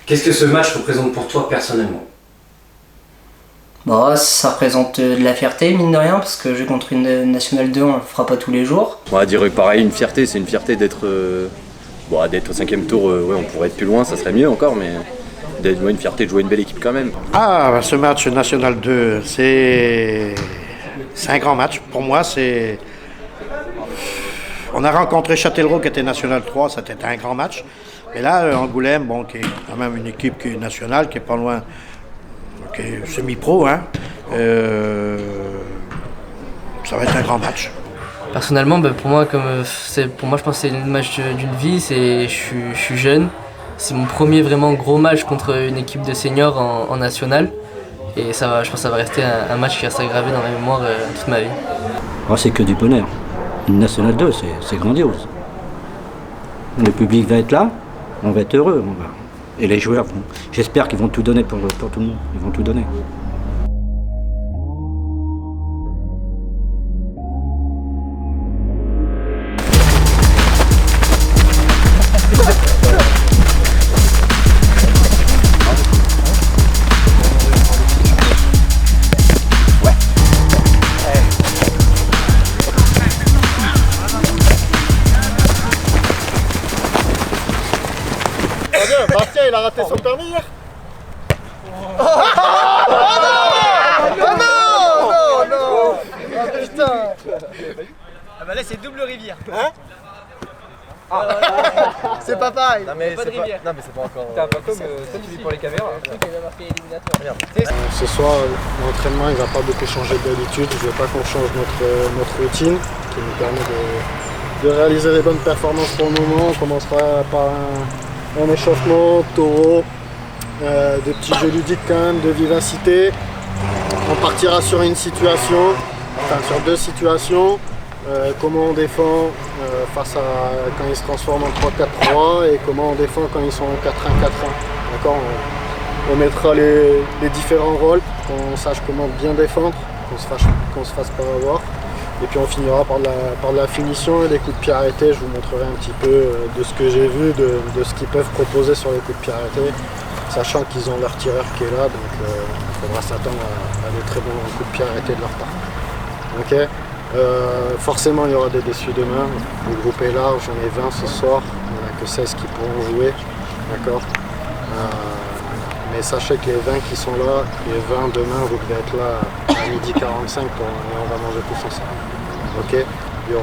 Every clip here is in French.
Qu'est-ce que ce match représente pour toi personnellement? Bah, ça représente de la fierté, mine de rien, parce que jouer contre une Nationale 2, on le fera pas tous les jours. On va dire pareil, une fierté, c'est une fierté d'être au 5e tour, ouais, on pourrait être plus loin, ça serait mieux encore, mais une fierté de jouer une belle équipe quand même. Ah, ce match National 2, c'est un grand match. Pour moi, c'est... On a rencontré Châtellerault qui était National 3, c'était un grand match. Et là, Angoulême, bon, qui est quand même une équipe qui est nationale, qui est pas loin, qui est semi-pro, hein. Ça va être un grand match. Personnellement, pour moi, je pense que c'est le match d'une vie. Je suis jeune. C'est mon premier vraiment gros match contre une équipe de seniors en national. Et je pense que ça va rester un match qui restera gravé dans ma mémoire toute ma vie. Oh, c'est que du bonheur. Une Nationale 2, c'est grandiose. Le public va être là, on va être heureux. Et les joueurs, j'espère qu'ils vont tout donner pour tout le monde. Ils vont tout donner. Bastien, il a raté son permis hier. Oh non. Ah putain. Ah bah là c'est double rivière. Hein? C'est pas pareil. Non mais c'est pas encore... T'as pas comme toi tu vis pour les caméras. Ce soir, l'entraînement il va pas beaucoup changer d'habitude. Je veux pas qu'on change notre routine qui nous permet de réaliser les bonnes performances pour le moment. On commencera par un échauffement, taureau, des petits jeux ludiques quand même, de vivacité. On partira sur une situation, enfin sur deux situations. Comment on défend face à quand ils se transforment en 3-4-3 et comment on défend quand ils sont en 4-1-4-1. D'accord, on mettra les différents rôles, qu'on sache comment bien défendre, qu'on se fasse pas avoir. Et puis on finira par de la finition et des coups de pied arrêtés. Je vous montrerai un petit peu de ce que j'ai vu, de ce qu'ils peuvent proposer sur les coups de pied arrêtés, sachant qu'ils ont leur tireur qui est là, donc il faudra s'attendre à des très bons coups de pied arrêtés de leur part. Okay. Forcément il y aura des déçus demain, le groupe est large, j'en ai 20 ce soir, il n'y en a que 16 qui pourront jouer, d'accord. Mais sachez que les 20 qui sont là, les 20 demain, vous devez être là à 12h45 et on va manger tous ensemble. Ok. Il y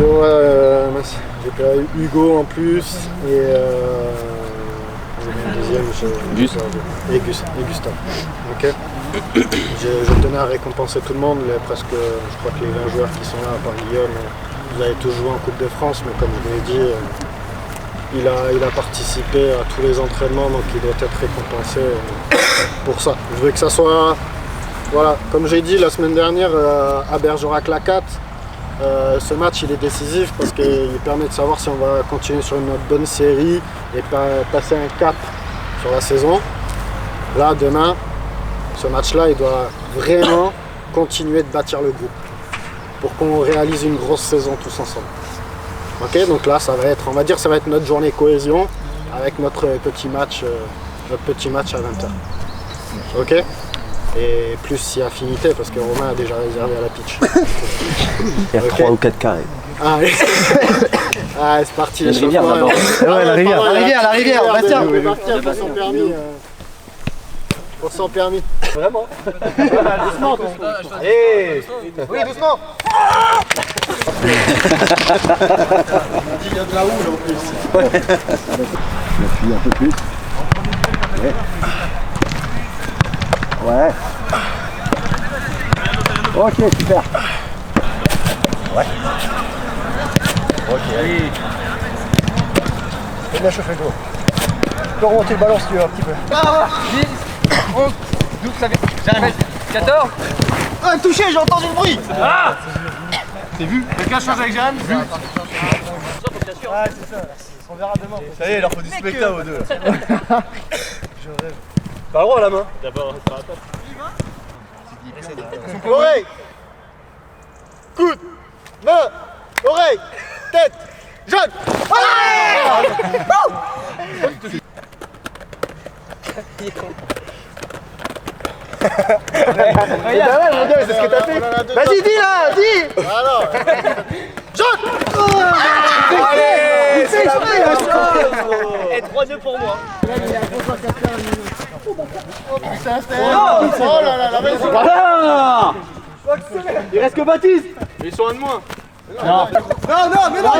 aura Hugo en plus et le deuxième, et Gustave. Ok. Je tenais à récompenser tout le monde, presque, je crois que les 20 joueurs qui sont là, à part Guillaume, vous avez tous joué en Coupe de France, mais comme je l'ai dit, il a participé à tous les entraînements, donc il doit être récompensé pour ça. Je veux que ça soit, voilà, comme j'ai dit la semaine dernière à Bergerac-Lacat, ce match il est décisif parce qu'il permet de savoir si on va continuer sur une bonne série et passer un cap sur la saison. Là, demain, ce match-là, il doit vraiment continuer de bâtir le groupe pour qu'on réalise une grosse saison tous ensemble. Ok, donc là, ça va être, on va dire, ça va être notre journée cohésion avec notre petit match à 20h. Ok. Et plus si affinité, parce que Romain a déjà réservé à la pitch. Il y a 3 ou 4 carrés. Ah, oui. Ah, c'est parti. La rivière d'abord. Ouais, la rivière, Bastien. Bastien, pour son permis. Pour son permis. Vraiment. Doucement. Hey. Oui, doucement. Il y a de la houle en plus. J'appuie un peu plus. Ouais. Ouais. Ok, super. Ouais. Ok. Allez. Fais bien chauffer gros. Tu peux remonter le ballon si tu veux un petit peu. 10, 11, 12, ça fait. J'arrive. 14. Ah, touché, j'ai entendu le bruit. Ah. T'es vu? Quelqu'un change avec Jeanne? Vu. Ah, c'est ça. On verra demain. Ça y est, il leur faut du spectacle aux deux. Je rêve. Ballon à la main. D'abord, ça va pas. Oreille. Coude. Main. Oreille. Tête. Jaune. C'est ce que t'as fait. Vas-y, dis là, dis. Alors. Jaune. Allez, c'est la meilleure chose. Et 3-2 pour moi. Oh putain, oh là là, vas-y. Voilà. Il reste que Baptiste. Ils sont un de moins. Non, mais non,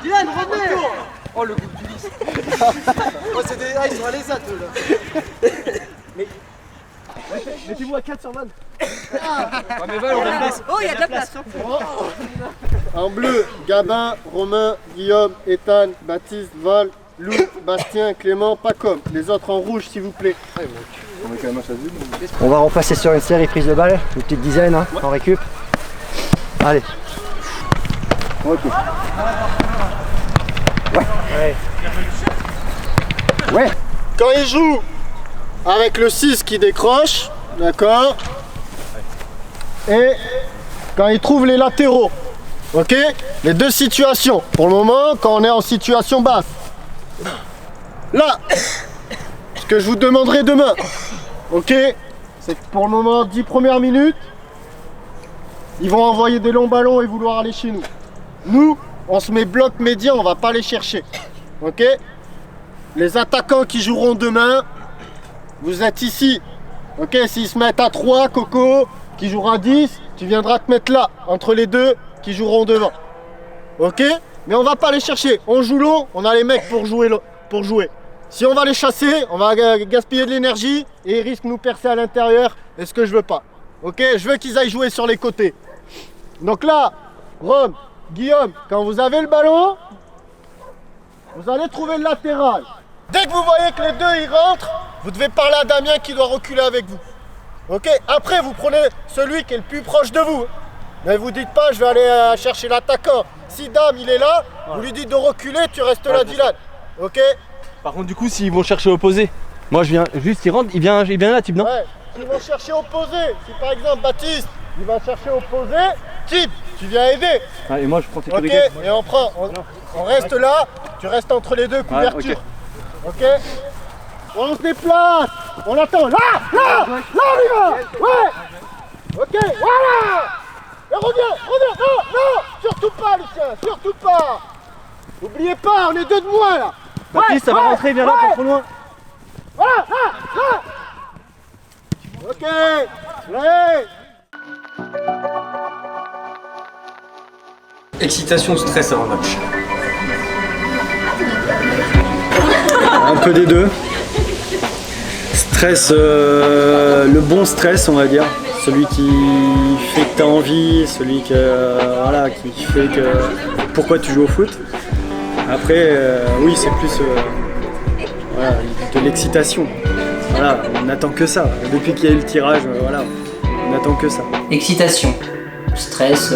Dylan, revenez. Oh, le coup du lisse. oh, c'est des... Ah, ils sont à l'ESAT, là. Mettez-vous à 4 sur Van. Oh, il y a de la place. En bleu, Gabin, Romain, Guillaume, Ethan, Baptiste, Val, Lou, Bastien, Clément, Pacom. Les autres en rouge, s'il vous plaît. On va repasser sur une série prise de balle, une petite dizaine, hein, en récup. Allez. Ok. Ouais. Quand il joue avec le 6 qui décroche, d'accord, et quand il trouve les latéraux, ok, les deux situations. Pour le moment, quand on est en situation basse. Là, ce que je vous demanderai demain, ok, c'est que pour le moment, 10 premières minutes, ils vont envoyer des longs ballons et vouloir aller chez nous. Nous, on se met bloc médian, on va pas les chercher. Ok? Les attaquants qui joueront demain, vous êtes ici. Ok? S'ils se mettent à 3, Coco, qui jouera 10, tu viendras te mettre là, entre les deux qui joueront devant. Ok? Mais on va pas les chercher. On joue long, on a les mecs pour jouer. Si on va les chasser, on va gaspiller de l'énergie et ils risquent de nous percer à l'intérieur. Et ce que je veux pas. Ok? Je veux qu'ils aillent jouer sur les côtés. Donc là, Rome, Guillaume, quand vous avez le ballon, vous allez trouver le latéral. Dès que vous voyez que les deux ils rentrent, vous devez parler à Damien qui doit reculer avec vous. Ok? Après, vous prenez celui qui est le plus proche de vous. Mais vous dites pas, je vais aller chercher l'attaquant. Si Dame il est là, vous lui dites de reculer, tu restes là, Dylan. Ok? Par contre, du coup, s'ils vont chercher opposé, moi je viens juste, il rentre, il vient là, type, non? Ouais, s'ils vont chercher opposé, si par exemple Baptiste, il va chercher opposé, type, tu viens aider. Ah, et moi je prends Ok, sécurité. et on reste là, tu restes entre les deux couvertures. Ok. On se déplace, on attend, là on y va. Ouais. Ok, voilà. Et reviens, non, surtout pas Lucien, surtout pas. N'oubliez pas, on est deux de moins là. Baptiste, ça va rentrer, viens là, pas trop loin. Voilà, là. Ok, allez. Excitation, stress avant le match. Un peu des deux. Stress, le bon stress, on va dire. Celui qui fait que tu as envie, celui qui fait que pourquoi tu joues au foot. Après, oui, c'est plus de l'excitation. Voilà, on n'attend que ça. Depuis qu'il y a eu le tirage, on n'attend que ça. Excitation, stress,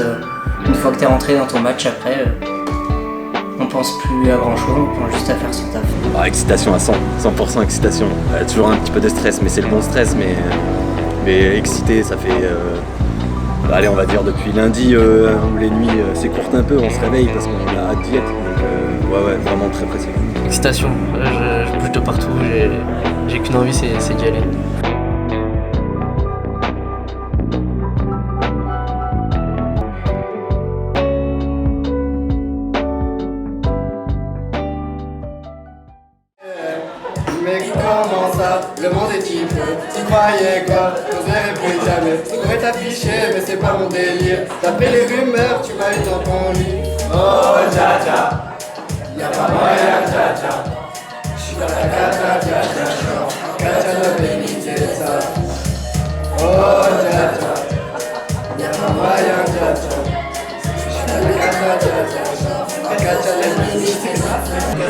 une fois que t'es rentré dans ton match après, on pense plus à grand chose, on pense juste à faire son taf. Ah, excitation à 100% excitation. Toujours un petit peu de stress, mais c'est le bon stress, mais excité, ça fait... allez, on va dire depuis lundi où les nuits s'écourtent un peu, on se réveille parce qu'on a hâte d'y être. Donc ouais, vraiment très pressé. Excitation, je bouge de partout, j'ai qu'une envie, c'est d'y aller. Mais comment ça, le monde est type. Tu croyais quoi, t'oserais plus jamais. Tu pourrais t'afficher, mais c'est pas mon délire. D'après les rumeurs, tu m'as eu dans ton lit. Oh dja dja, y'a pas moyen dja dja. J'suis dans la gata dja dja, genre Katia de Beniteza. Oh dja dja, y'a pas moyen dja dja. J'suis dans la gata dja dja, genre Katia de Beniteza.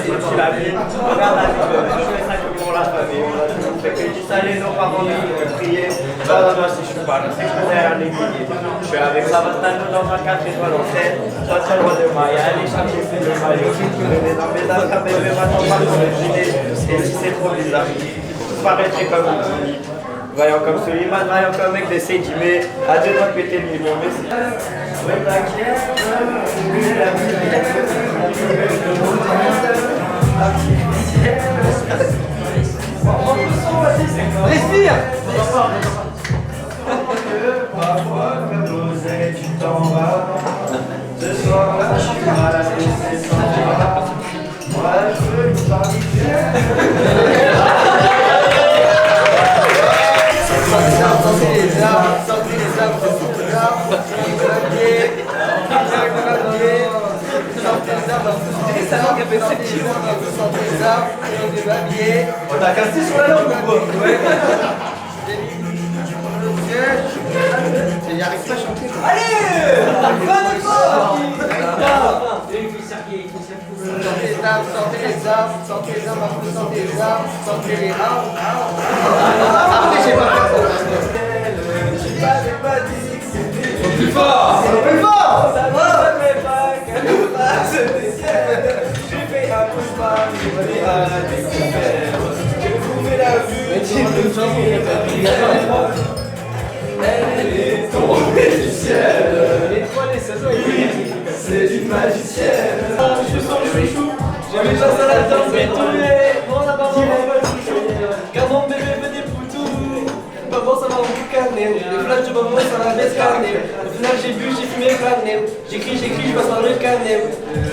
Tu l'as vu, regarde la vidéo, je fais ça que pour la famille. On fait que du salé, nos parents nous prier. Moi, si je parle, c'est que je faisais un aiguille. Je suis avec Savastano dans un 4 étoiles en tête. Toi, tu as le droit de maille, aller chercher le maillot. Je vais dans mes affaires, mais je vais maintenant pas dans le gilet. Et si c'est trop bizarre, vous paraîtrez comme Vaillant comme Suleiman, vaillant comme mec d'essayer d'y mettre à 2 doigts de péter le million. Mais c'est... Respire. Parfois, comme l'oseille, tu t'en vas. Ce soir, je suis mal à laisser sans toi. Moi, je veux une partie. Sortez les arbres, sortez les arbres, sortez les arbres, sortez les arbres, On t'a cassé sur la langue ou quoi? Ouais. Il arrive pas à chanter. Allez! Sortez les arbres, sortez les arbres, sortez les arbres, sortez les arbres, sortez les arbres. Après, j'ai pas fait ça. Plus fort! Plus fort! Ça va, mais pas qu'elle passe des ciels. J'ai fait un cauchemar, j'ai volé à la découverte. J'ai trouvé la vue, elle est tombée du ciel. L'étoile et sa joie, c'est une magicienne. Je suis son chouchou, j'ai mis la salade dans mes tournées. Mon maman, mon chouchou, car mon bébé venait poutou. Maman, ça m'a boucané, les flashs de maman, ça m'a bescané. Au final, j'ai bu, j'ai fumé, plané. J'écris, je passe par le canet.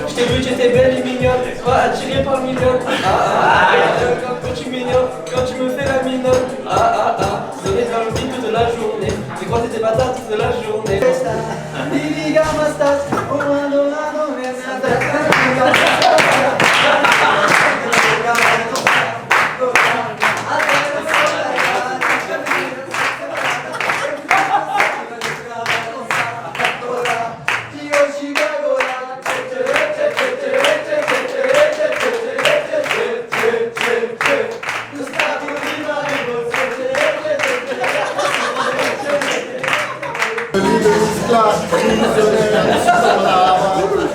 Je t'ai vu, j'étais belle et mignonne, pas attirée par le million. Quand tu mignon, quand tu me fais la mignonne. Sonner dans le vide toute la journée. J'ai croisé tes bâtards toute la journée. Liga Mastas,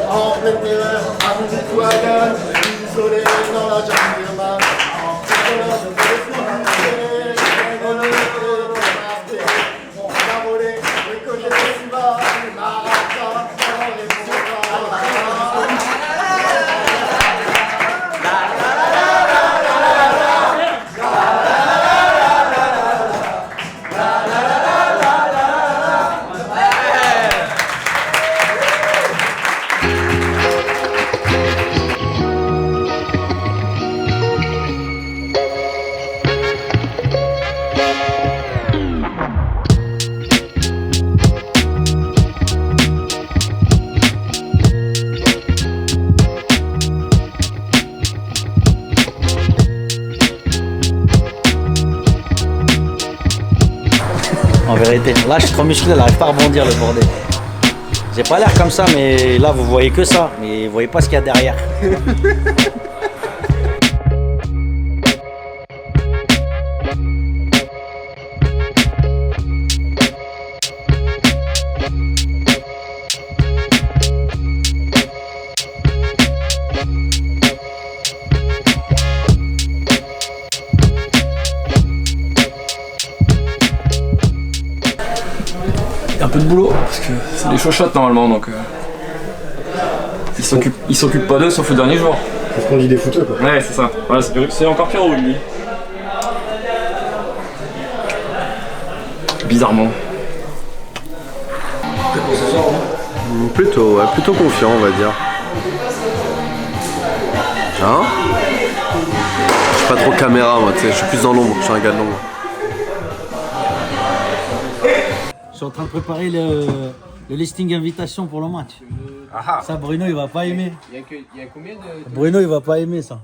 en pleine terreur, avec une toile, isolé dans la jungle. On va voler, récolter les cibas, les marathons, les En vérité, là je suis trop musclé, elle n'arrive pas à rebondir le bordel. J'ai pas l'air comme ça, mais là vous voyez que ça, mais vous voyez pas ce qu'il y a derrière. Un peu de boulot, parce que c'est des chochottes normalement, donc ils s'occupent pas d'eux sauf le dernier jour. C'est ce qu'on dit des footeux quoi. Ouais, c'est ça. Voilà, c'est encore pire au rugby. Bizarrement. Plutôt, ouais, plutôt confiant on va dire. Hein? Je suis pas trop caméra moi, tu sais, je suis plus dans l'ombre, je suis un gars de l'ombre. Je suis en train de préparer le listing invitation pour le match. Ça, Bruno, il va pas aimer. Il y a combien de... Bruno, il va pas aimer ça.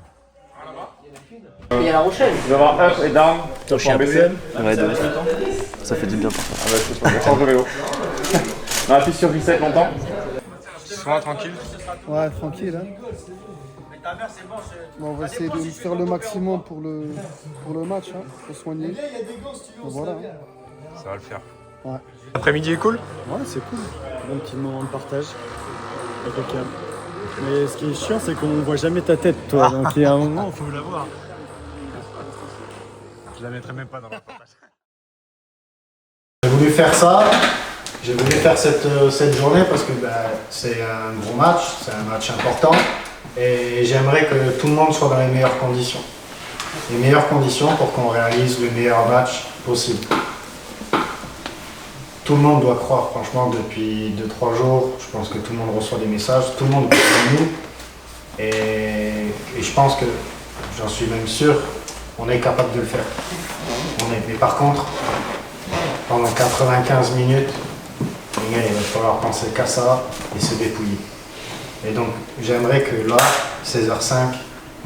Il y a La Rochelle. Je vais avoir up et down. Top en BCM. Ouais, ça fait du bien. Ah bah c'est ça, change de vélo. On appuie sur reset longtemps. Sois tranquille. Ouais, tranquille. Hein. Bon, on va essayer de faire le maximum pour le match, hein, pour soigner. Donc, voilà. Hein. Ça va le faire. Ouais. L'après-midi est cool? Ouais, c'est cool. Bon petit moment de partage avec le câble. Mais ce qui est chiant, c'est qu'on voit jamais ta tête, toi. Donc il y a un moment, il faut la voir. Je la mettrai même pas dans la page. faire ça. J'ai voulu faire cette journée parce que c'est un gros match, c'est un match important. Et j'aimerais que tout le monde soit dans les meilleures conditions. Les meilleures conditions pour qu'on réalise le meilleur match possible. Tout le monde doit croire, franchement, depuis 2-3 jours, je pense que tout le monde reçoit des messages, tout le monde croit en nous. Et je pense que, j'en suis même sûr, on est capable de le faire. Mais par contre, pendant 95 minutes, il va falloir penser qu'à ça et se dépouiller. Et donc, j'aimerais que là, 16h05,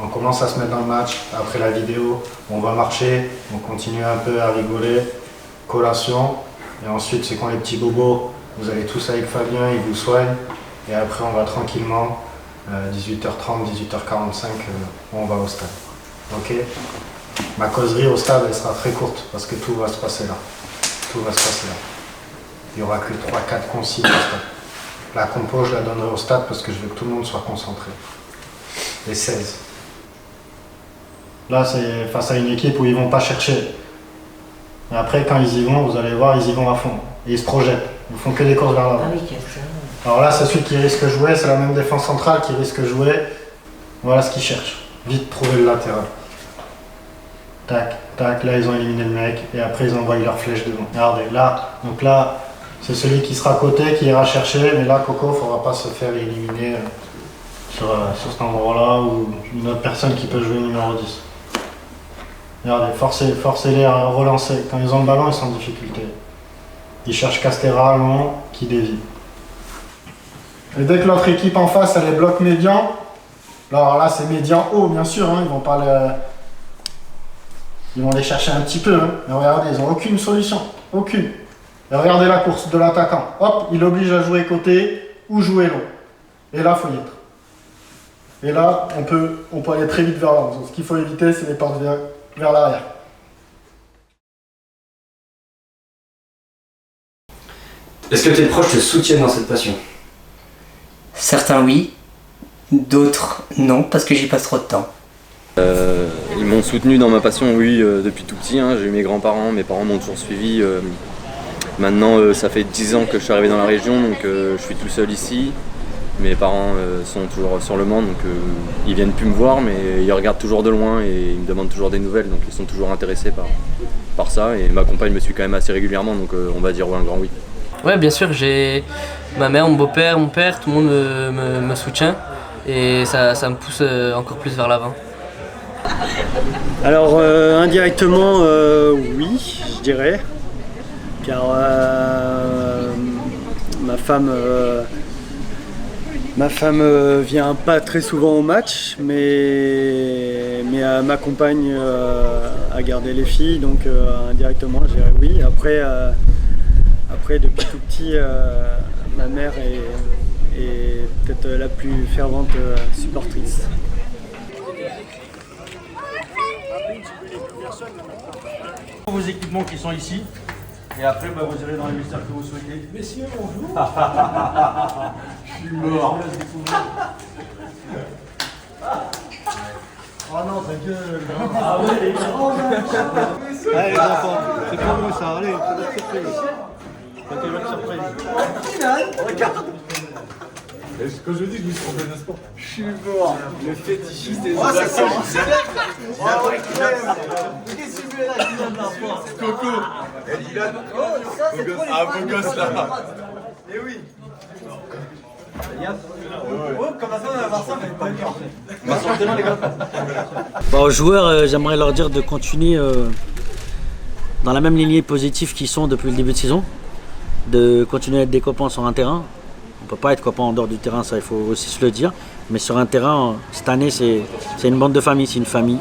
on commence à se mettre dans le match. Après la vidéo, on va marcher, on continue un peu à rigoler, collation. Et ensuite, c'est quand les petits bobos, vous allez tous avec Fabien, il vous soigne. Et après, on va tranquillement, 18h30, 18h45, on va au stade. Ok? Ma causerie au stade, elle sera très courte parce que tout va se passer là. Tout va se passer là. Il n'y aura que 3-4 consignes au stade. La compo, je la donnerai au stade parce que je veux que tout le monde soit concentré. Les 16. Là, c'est face à une équipe où ils ne vont pas chercher. Et après, quand ils y vont, vous allez voir, ils y vont à fond. Et ils se projettent. Ils ne font que des courses vers l'avant. Alors là, c'est celui qui risque de jouer, c'est la même défense centrale qui risque de jouer. Voilà ce qu'ils cherchent. Vite trouver le latéral. Tac, tac, là ils ont éliminé le mec. Et après, ils envoient leur flèche devant. Regardez, là, donc là, c'est celui qui sera à côté, qui ira chercher. Mais là, Coco, il ne faudra pas se faire éliminer sur cet endroit-là ou une autre personne qui peut jouer numéro 10. Regardez, forcez-les à relancer. Quand ils ont le ballon, ils sont en difficulté. Ils cherchent Castera, long, qui dévie. Et dès que l'autre équipe en face, elle est bloc médian, alors là c'est médian haut bien sûr, hein, ils vont les chercher un petit peu, hein, mais regardez, ils n'ont aucune solution, aucune. Et regardez la course de l'attaquant, hop, il oblige à jouer côté ou jouer long. Et là, il faut y être. Et là, on peut aller très vite vers l'avant. Ce qu'il faut éviter, c'est les portes vers l'arrière. Est-ce que tes proches te soutiennent dans cette passion? Certains oui, d'autres non, parce que j'y passe trop de temps. Ils m'ont soutenu dans ma passion, oui, depuis tout petit. Hein. J'ai eu mes grands-parents, mes parents m'ont toujours suivi. Maintenant, ça fait 10 ans que je suis arrivé dans la région, donc je suis tout seul ici. Mes parents sont toujours sur le Mans, donc ils viennent plus me voir, mais ils regardent toujours de loin et ils me demandent toujours des nouvelles, donc ils sont toujours intéressés par ça. Et ma compagne me suit quand même assez régulièrement, donc on va dire ouais, un grand oui. Ouais, bien sûr, j'ai ma mère, mon beau-père, mon père, tout le monde me soutient et ça me pousse encore plus vers l'avant. Alors indirectement, oui, je dirais, car ma femme vient pas très souvent au match, mais m'accompagne à garder les filles, donc indirectement, je dirais oui. Après, depuis tout petit, ma mère est peut-être la plus fervente supportrice. Vos équipements qui sont ici, et après vous irez dans les vestiaires que vous souhaitez. Messieurs, bonjour. Je suis mort. Oh non, ta gueule. Ah ouais, les gars. Allez les enfants, c'est pour vous ça, allez, surprise. Surprise. Regarde. Quand je dis que je me suis trompé de sport, je suis mort. Le fétichiste des ça sent Coco. Et Dylan. Un beau gosse là. Eh oui. Comme ça, on va voir ça, mais pas encore. On va sortir les gars. Aux joueurs, j'aimerais leur dire de continuer dans la même lignée positive qu'ils sont depuis le début de saison, de continuer à être des copains sur un terrain. On ne peut pas être copains en dehors du terrain, ça il faut aussi se le dire. Mais sur un terrain, cette année, c'est une bande de famille, c'est une famille.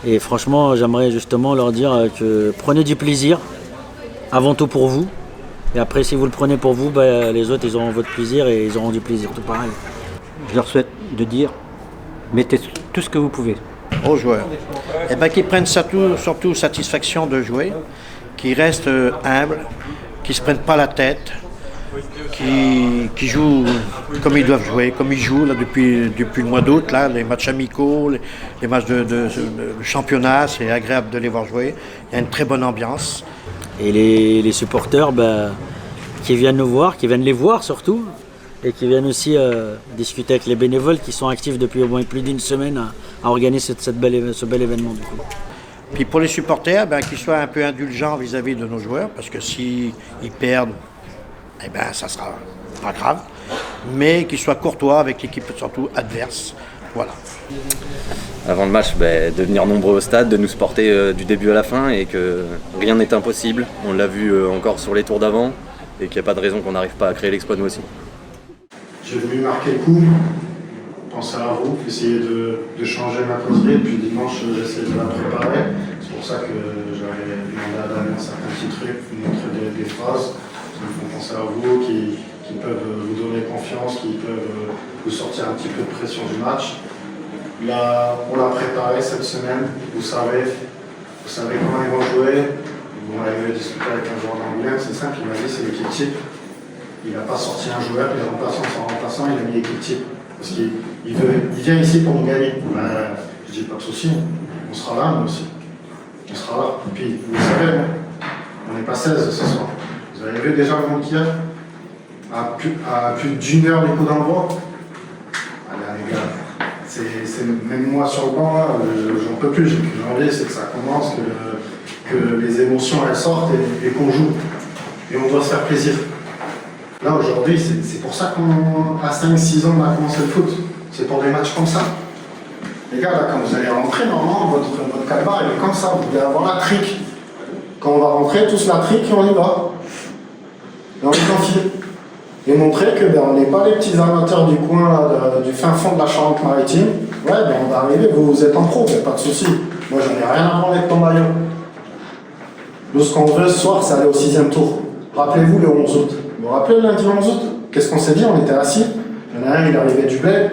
Et franchement, j'aimerais justement leur dire que prenez du plaisir, avant tout pour vous. Et après, si vous le prenez pour vous, les autres, ils auront votre plaisir et ils auront du plaisir, tout pareil. Je leur souhaite de dire, mettez tout ce que vous pouvez. Aux joueurs. Et qu'ils prennent surtout satisfaction de jouer, qu'ils restent humbles, qu'ils ne se prennent pas la tête, qui jouent comme ils doivent jouer, comme ils jouent là, depuis le mois d'août, là, les matchs amicaux, les matchs de championnat, c'est agréable de les voir jouer. Il y a une très bonne ambiance. Et les supporters qui viennent nous voir, qui viennent les voir surtout, et qui viennent aussi discuter avec les bénévoles qui sont actifs depuis au moins plus d'une semaine à organiser ce bel événement du coup. Puis pour les supporters, qu'ils soient un peu indulgents vis-à-vis de nos joueurs, parce que s'ils perdent, ça sera pas grave, mais qu'ils soient courtois avec l'équipe surtout adverse. Voilà. Avant le match, de venir nombreux au stade, de nous supporter du début à la fin et que rien n'est impossible. On l'a vu encore sur les tours d'avant et qu'il n'y a pas de raison qu'on n'arrive pas à créer l'exploit nous aussi. J'ai voulu marquer le coup, penser à vous, essayer de changer ma causerie, puis dimanche j'essaie de la préparer. C'est pour ça que j'avais demandé à Damien certains petits trucs, vous montrer des phrases qui me font penser à vous, qui peuvent vous donner confiance, qui peuvent vous sortir un petit peu de pression du match. Là, on l'a préparé cette semaine, vous savez comment ils vont jouer. On avait discuté avec un joueur d'Angoulême, c'est simple, il m'a dit c'est l'équipe type. Il n'a pas sorti un joueur, les remplaçants sont remplaçants, il a mis l'équipe type. Parce qu'il vient ici pour nous gagner. Je dis pas de souci, on sera là nous aussi. On sera là. Et puis, vous savez, on n'est pas 16 ce soir. Vous avez vu déjà le monde qu'il y a à plus d'une heure du coup d'envoi. Allez les gars, c'est même moi sur le banc, là, j'en peux plus, j'ai plus envie, c'est que ça commence, que les émotions elles sortent et qu'on joue. Et on doit se faire plaisir. Là aujourd'hui, c'est pour ça qu'à 5-6 ans on a commencé le foot. C'est pour des matchs comme ça. Les gars, là, quand vous allez rentrer, normalement, votre calbar il est comme ça, vous devez avoir la trique. Quand on va rentrer, tous la trique et on y va. Et on est tranquille. Et montrer que on n'est pas les petits amateurs du coin, là, du fin fond de la Charente-Maritime. Ouais, on va arriver, vous êtes en pro, pas de souci. Moi, j'en ai rien à prendre avec ton maillot. Nous, ce qu'on veut ce soir, c'est aller au 6e tour. Rappelez-vous le 11 août. Vous vous rappelez le lundi 11 août? Qu'est-ce qu'on s'est dit? On était assis. Il y en a un, il arrivait du bled.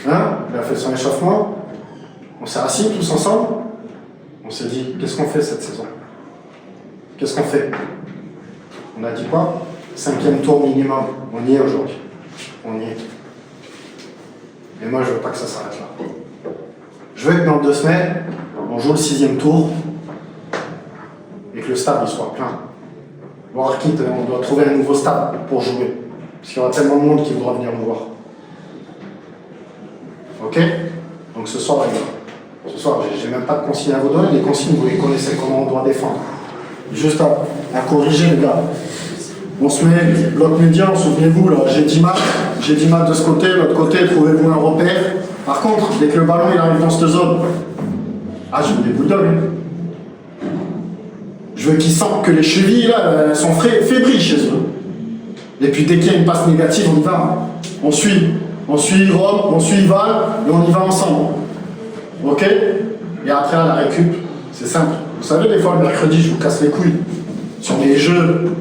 Il a fait son échauffement. On s'est assis tous ensemble. On s'est dit, qu'est-ce qu'on fait cette saison? Qu'est-ce qu'on fait? On a dit quoi? 5e tour minimum. On y est aujourd'hui. On y est. Et moi, je veux pas que ça s'arrête là. Je veux que dans 2 semaines, on joue le 6e tour et que le stade il soit plein. Voire quitte, on doit trouver un nouveau stade pour jouer. Parce qu'il y aura tellement de monde qui voudra venir nous voir. Ok? Donc ce soir, les gars, ce soir, j'ai même pas de consignes à vous donner. Les consignes, vous les connaissez comment on doit défendre. Juste à corriger, les gars. On se met, bloc médian, souvenez-vous, là, j'ai 10 mètres de ce côté, l'autre côté, trouvez-vous un repère. Par contre, dès que le ballon il arrive dans cette zone, je veux des bulldogs. Je veux qu'ils sentent que les chevilles, là, elles sont fébriles chez eux. Et puis dès qu'il y a une passe négative, on y va. On suit Rob, on suit Val, et on y va ensemble. Ok? Et après, à la récup, c'est simple. Vous savez, des fois, le mercredi, je vous casse les couilles. Sur les jeux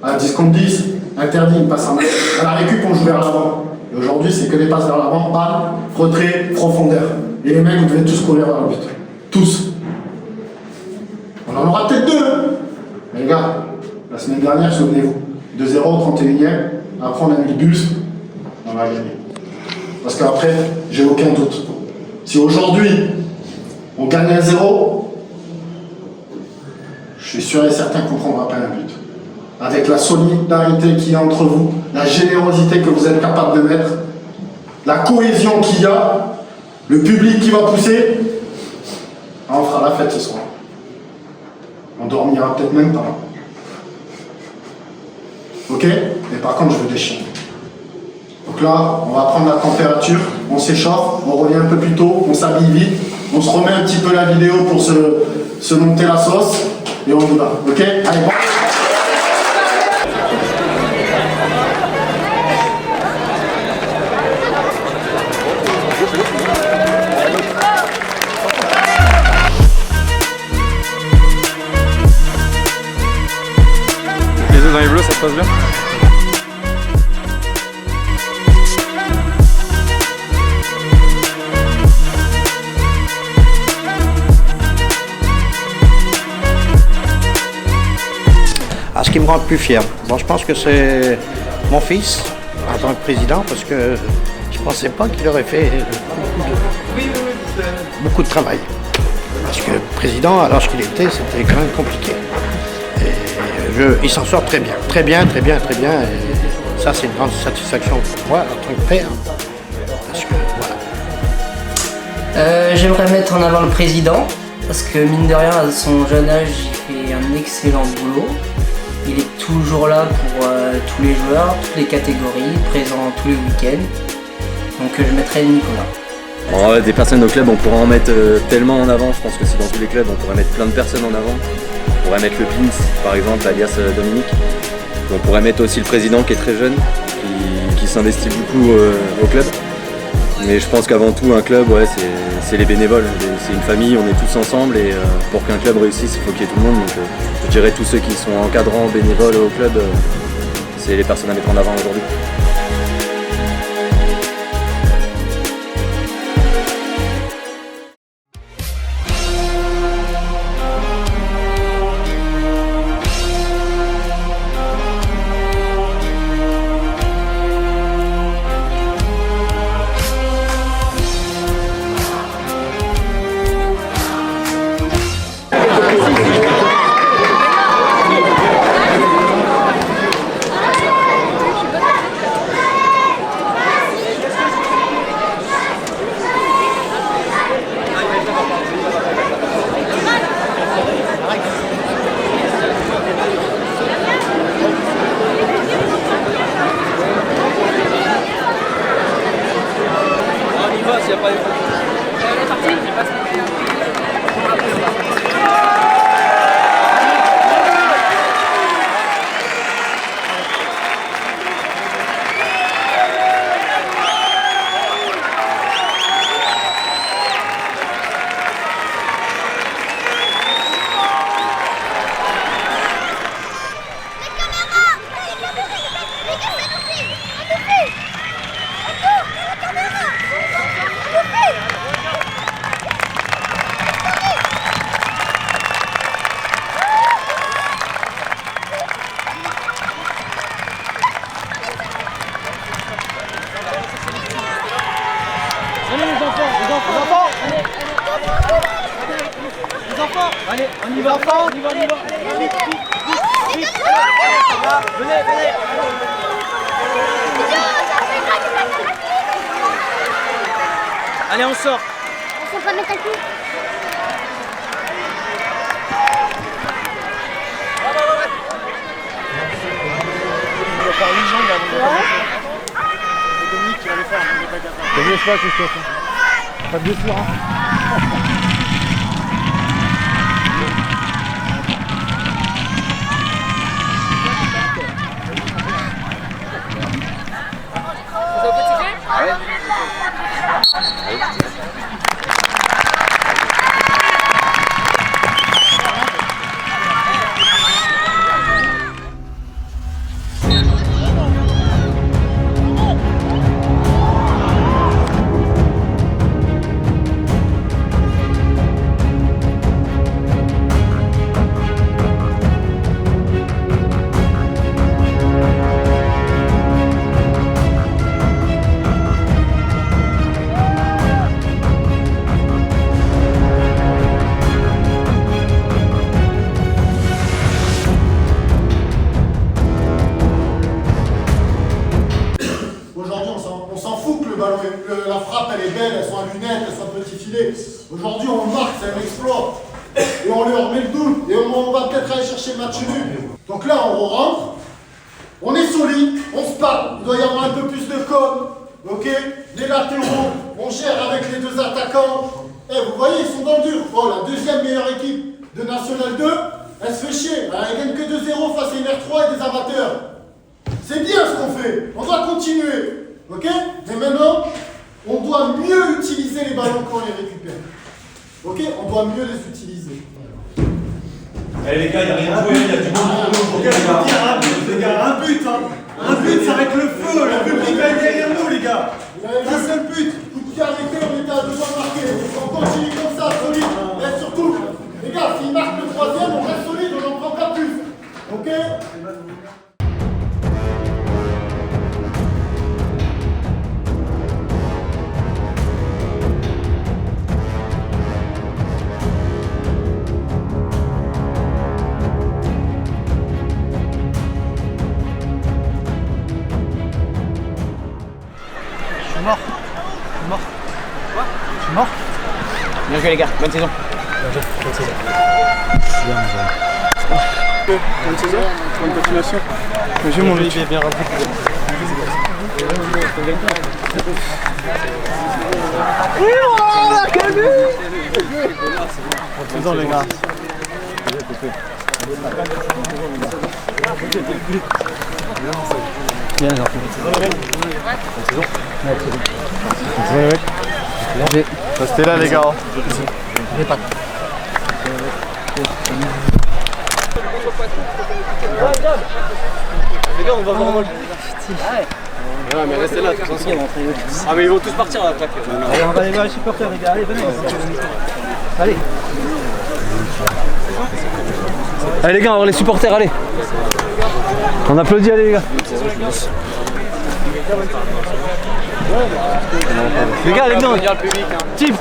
à 10 contre 10, interdit, une passe à la récup, on joue vers l'avant. Et aujourd'hui, c'est que des passes vers l'avant, balle, retrait, profondeur. Et les mecs, vous devez tous courir vers le but. Tous. On en aura peut-être 2. Mais les gars, la semaine dernière, souvenez-vous, 2-0 au 31e, après on a mis le bus, on va gagner. Parce qu'après, j'ai aucun doute. Si aujourd'hui, on gagne 1-0, je suis sûr et certain qu'on ne prendra pas un but. Avec la solidarité qu'il y a entre vous, la générosité que vous êtes capable de mettre, la cohésion qu'il y a, le public qui va pousser, on fera la fête ce soir. On dormira peut-être même pas. Ok? Mais par contre, je veux des chiens. Donc là, on va prendre la température, on s'échauffe, on revient un peu plus tôt, on s'habille vite, on se remet un petit peu la vidéo pour se monter la sauce, et on y va. Ok? Allez, bon. Dans les bleus, ça se passe bien? Ce qui me rend le plus fier, je pense que c'est mon fils en tant que président, parce que je ne pensais pas qu'il aurait fait beaucoup de travail. Parce que président, à l'âge qu'il était, c'était quand même compliqué. Et il s'en sort très bien. Très bien, très bien, très bien. Et ça, c'est une grande satisfaction pour moi en tant que père. Parce que, voilà. J'aimerais mettre en avant le président, parce que mine de rien, à son jeune âge, il fait un excellent boulot. Il est toujours là pour tous les joueurs, toutes les catégories, présent tous les week-ends. Donc je mettrai Nicolas. Bon, des personnes au club, on pourrait en mettre tellement en avant. Je pense que c'est dans tous les clubs, on pourrait mettre plein de personnes en avant. On pourrait mettre le Pins, par exemple, alias Dominique. On pourrait mettre aussi le président qui est très jeune, qui s'investit beaucoup au club. Mais je pense qu'avant tout, un club, ouais, c'est les bénévoles. C'est une famille, on est tous ensemble et pour qu'un club réussisse, il faut qu'il y ait tout le monde. Donc je dirais tous ceux qui sont encadrants, bénévoles au club, c'est les personnes à mettre en avant aujourd'hui. Allez, on y va, on y va. Allez, vite. Venez. Allez, on sort. On va mettre un coup. Il va faire 8 jambes avant de commencer. C'est Dominique qui va les faire, mais il n'est pas capable. T'as vu l'espace, Christophe? Pas de blessure, hein? La frappe elle est belle, elles sont à lunettes, elles sont à petit filet. Aujourd'hui on marque, c'est un exploit. Et on leur met le doute. Et on va peut-être aller chercher le match nul. Donc là on rentre, on est solide, on se parle. Il doit y avoir un peu plus de com. Ok? Les latéraux, on gère avec les deux attaquants. Vous voyez, ils sont dans le dur. Oh, la deuxième meilleure équipe de National 2, elle se fait chier. Elle gagne que 2-0 face à une R3 et des amateurs. C'est bien ce qu'on fait. On doit continuer. Ok? Mais maintenant, on doit mieux utiliser les ballons quand on les récupère. Ok? On doit mieux les utiliser. Allez les gars, il n'y a rien à jouer, il y a du bon pour nous. Les gars, je veux dire un but, les gars, un but, hein. Un but, ça va être le feu, le public va être derrière nous, les gars. Un seul but. Coup de pied arrêté, on était à 2 points marqués. On continue comme ça, solide. Et surtout, les gars, s'ils marquent le troisième, on reste solide, on n'en prend pas plus. Ok? suis mort. Bien joué les gars, bonne saison. Bonne saison. Bonne continuation. J'ai mon but. Bien rentré. Bonne saison les gars. Bien gentil. Bonne saison. Restez là les gars. Les gars, on va vraiment le ouais, mais restez là, tous ensemble. Ah, mais ils vont tous partir à la plaque. Allez, on va aller voir les supporters, les gars. Allez, venez. Allez. Allez les gars, on va voir les supporters, allez. On applaudit, allez les gars. Les gars, allez dedans. Team.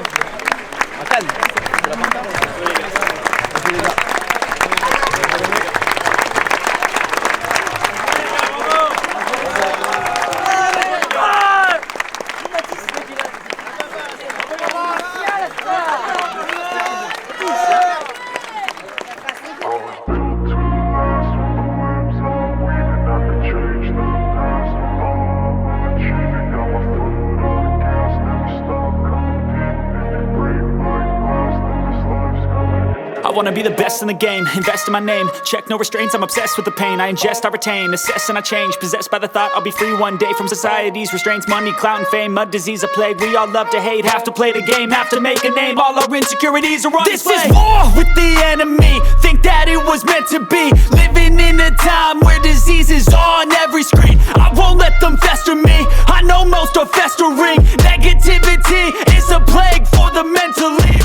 I wanna be the best in the game, invest in my name. Check no restraints, I'm obsessed with the pain. I ingest, I retain, assess and I change. Possessed by the thought I'll be free one day from society's restraints. Money, clout and fame, mud, disease, a plague. We all love to hate, have to play the game, have to make a name. All our insecurities are on display. This is war with the enemy, think that it was meant to be. Living in a time where disease is on every screen. I won't let them fester me, I know most are festering. Negativity is a plague for the mentally.